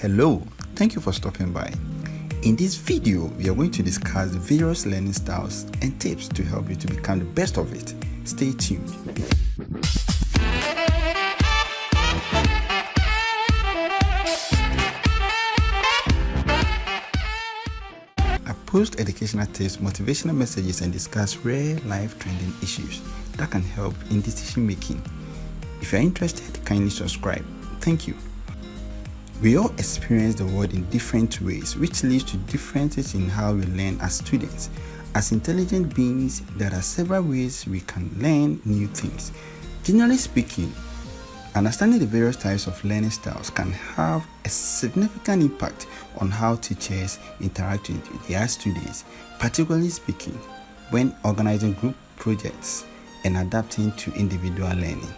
Hello, thank you for stopping by. In this video, we are going to discuss the various learning styles and tips to help you to become the best of it. Stay tuned. I post educational tips, motivational messages, and discuss real-life trending issues that can help in decision making. If you are interested, kindly subscribe. Thank you. We all experience the world in different ways, which leads to differences in how we learn as students. As intelligent beings, there are several ways we can learn new things. Generally speaking, understanding the various types of learning styles can have a significant impact on how teachers interact with their students, particularly speaking when organizing group projects and adapting to individual learning.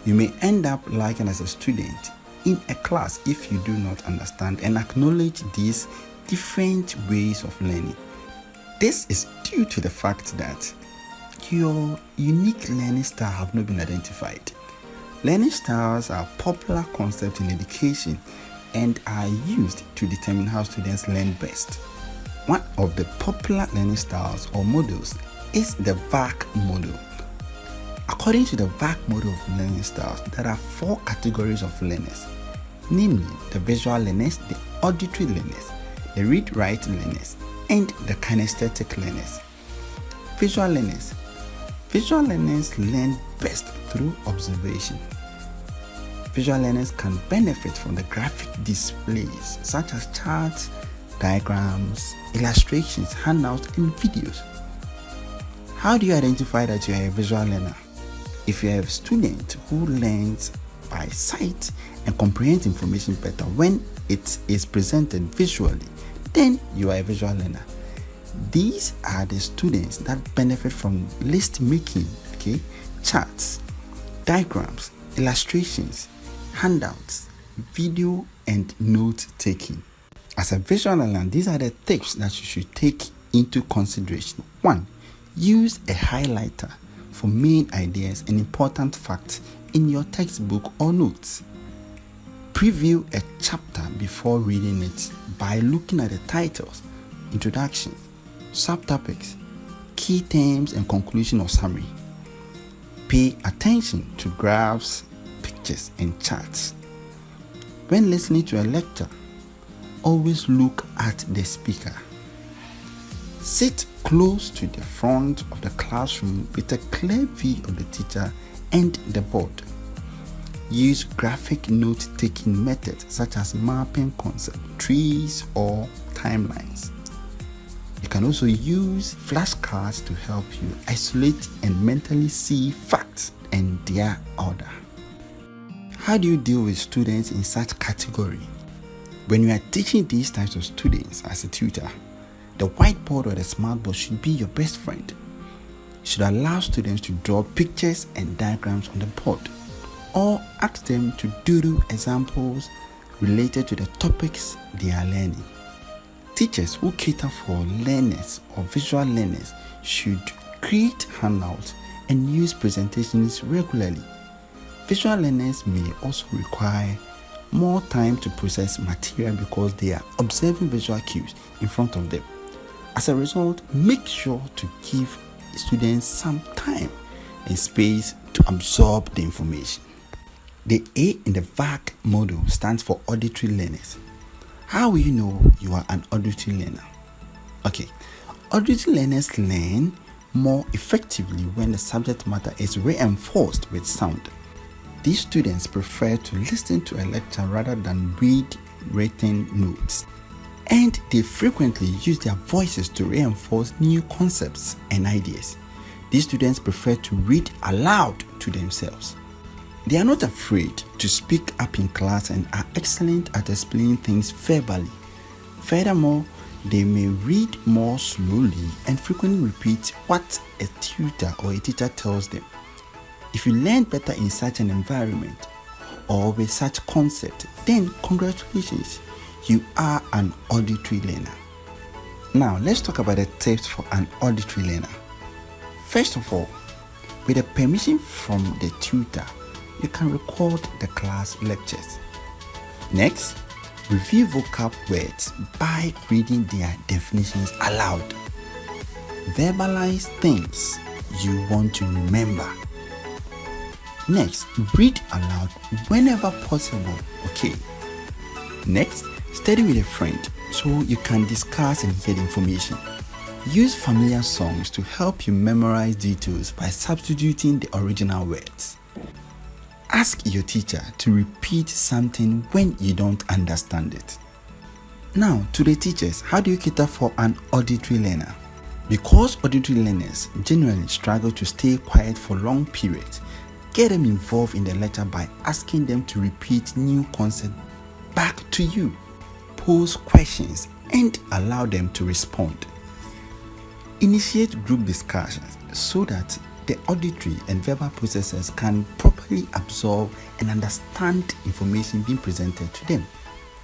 You may end up lacking as a student in a class if you do not understand and acknowledge these different ways of learning. This is due to the fact that your unique learning style have not been identified. Learning styles are a popular concept in education and are used to determine how students learn best. One of the popular learning styles or models is the VAC model. According to the VAC model of learning styles, there are 4 categories of learners, namely the visual learners, the auditory learners, the read-write learners, and the kinesthetic learners. Visual learners. Visual learners learn best through observation. Visual learners can benefit from the graphic displays such as charts, diagrams, illustrations, handouts, and videos. How do you identify that you are a visual learner? If you are a student who learns by sight and comprehends information better when it is presented visually, then you are a visual learner. These are the students that benefit from list making, charts, diagrams, illustrations, handouts, video, and note taking. As a visual learner, these are the tips that you should take into consideration. 1. Use a highlighter for main ideas and important facts in your textbook or notes. Preview a chapter before reading it by looking at the titles, introduction, subtopics, key terms, and conclusion or summary. Pay attention to graphs, pictures, and charts. When listening to a lecture, always look at the speaker. Sit close to the front of the classroom with a clear view of the teacher and the board. Use graphic note-taking methods such as mapping concept trees or timelines. You can also use flashcards to help you isolate and mentally see facts and their order. How do you deal with students in such category? When you are teaching these types of students as a tutor, the whiteboard or the smartboard should be your best friend. You should allow students to draw pictures and diagrams on the board, or ask them to doodle examples related to the topics they are learning. Teachers who cater for learners or visual learners should create handouts and use presentations regularly. Visual learners may also require more time to process material because they are observing visual cues in front of them. As a result, make sure to give students some time and space to absorb the information. The A in the VAC model stands for auditory learners. How will you know you are an auditory learner? Auditory learners learn more effectively when the subject matter is reinforced with sound. These students prefer to listen to a lecture rather than read written notes, and they frequently use their voices to reinforce new concepts and ideas. These students prefer to read aloud to themselves. They are not afraid to speak up in class and are excellent at explaining things verbally. Furthermore, they may read more slowly and frequently repeat what a tutor or a teacher tells them. If you learn better in such an environment or with such concept, then congratulations, you are an auditory learner. Now, let's talk about the tips for an auditory learner. First of all, with the permission from the tutor, you can record the class lectures. Next, Review vocab words by reading their definitions aloud. Verbalize things you want to remember. Next, read aloud whenever possible. Okay. Next, study with a friend so you can discuss and hear the information. Use familiar songs to help you memorize details by substituting the original words. Ask your teacher to repeat something when you don't understand it. Now, to the teachers, how do you cater for an auditory learner? Because auditory learners generally struggle to stay quiet for long periods, get them involved in the lecture by asking them to repeat new concepts back to you. Pose questions and allow them to respond. Initiate group discussions so that the auditory and verbal processors can properly absorb and understand information being presented to them.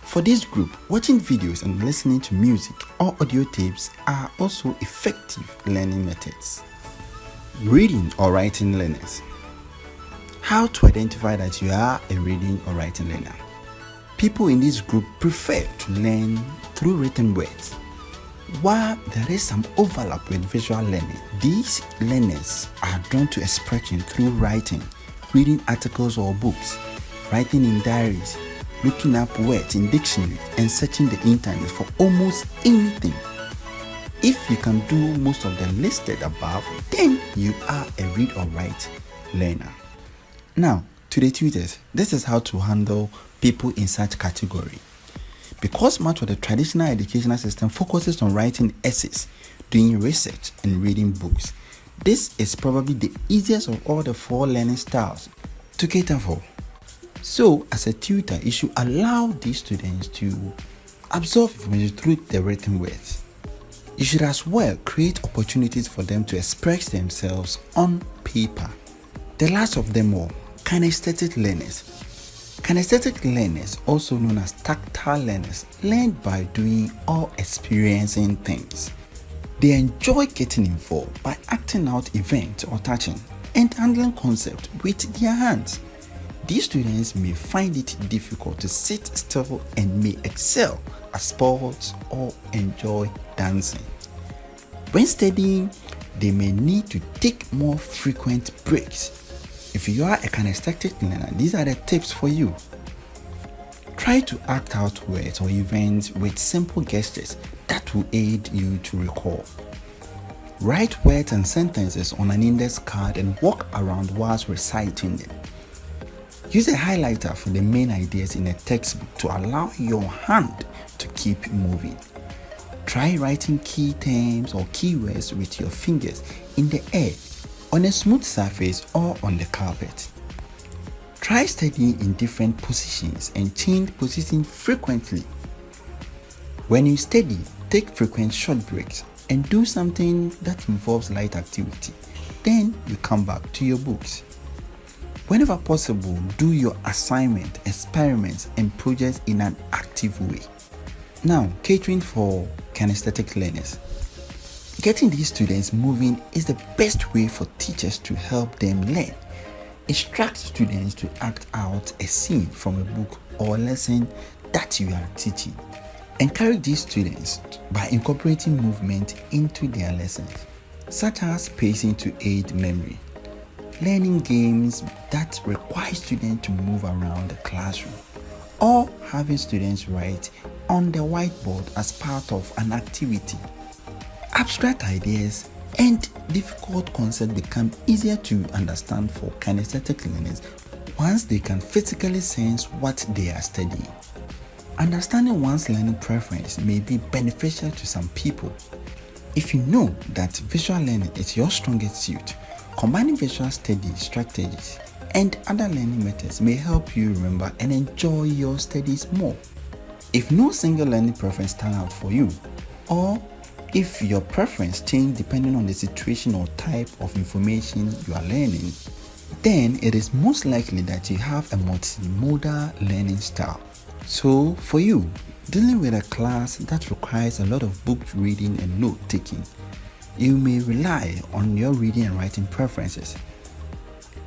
For this group, watching videos and listening to music or audio tapes are also effective learning methods. Reading or writing learners. How to identify that you are a reading or writing learner? People in this group prefer to learn through written words. While there is some overlap with visual learning, these learners are drawn to expression through writing, reading articles or books, writing in diaries, looking up words in dictionaries, and searching the internet for almost anything. If you can do most of the listed above, then you are a read or write learner. Now, to the tutors, this is how to handle people in such category. Because much of the traditional educational system focuses on writing essays, doing research, and reading books, this is probably the easiest of all the 4 learning styles to cater for. So, as a tutor, you should allow these students to absorb information through the written words. You should as well create opportunities for them to express themselves on paper. The last of them all, kinesthetic learners. Kinesthetic learners, also known as tactile learners, learn by doing or experiencing things. They enjoy getting involved by acting out events or touching and handling concepts with their hands. These students may find it difficult to sit still and may excel at sports or enjoy dancing. When studying, they may need to take more frequent breaks. If you are a kinesthetic learner, these are the tips for you. Try to act out words or events with simple gestures that will aid you to recall. Write words and sentences on an index card and walk around whilst reciting them. Use a highlighter for the main ideas in a textbook to allow your hand to keep moving. Try writing key terms or keywords with your fingers in the air, on a smooth surface or on the carpet. Try studying in different positions and change position frequently. When you study, take frequent short breaks and do something that involves light activity. Then you come back to your books. Whenever possible, do your assignment, experiments, and projects in an active way. Now, catering for kinesthetic learners. Getting these students moving is the best way for teachers to help them learn. Instruct students to act out a scene from a book or lesson that you are teaching. Encourage these students by incorporating movement into their lessons, such as pacing to aid memory, learning games that require students to move around the classroom, or having students write on the whiteboard as part of an activity. Abstract ideas and difficult concepts become easier to understand for kinesthetic learners once they can physically sense what they are studying. Understanding one's learning preference may be beneficial to some people. If you know that visual learning is your strongest suit, combining visual study strategies and other learning methods may help you remember and enjoy your studies more. If no single learning preference stands out for you, or if your preference changes depending on the situation or type of information you are learning, then it is most likely that you have a multimodal learning style. So for you, dealing with a class that requires a lot of book reading and note taking, you may rely on your reading and writing preferences.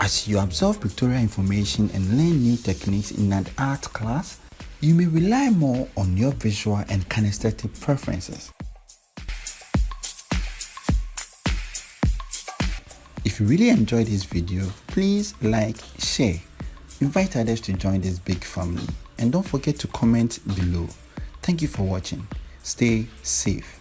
As you absorb pictorial information and learn new techniques in an art class, You may rely more on your visual and kinesthetic preferences. If you really enjoyed this video, please like, share, invite others to join this big family, and don't forget to comment below. Thank you for watching. Stay safe.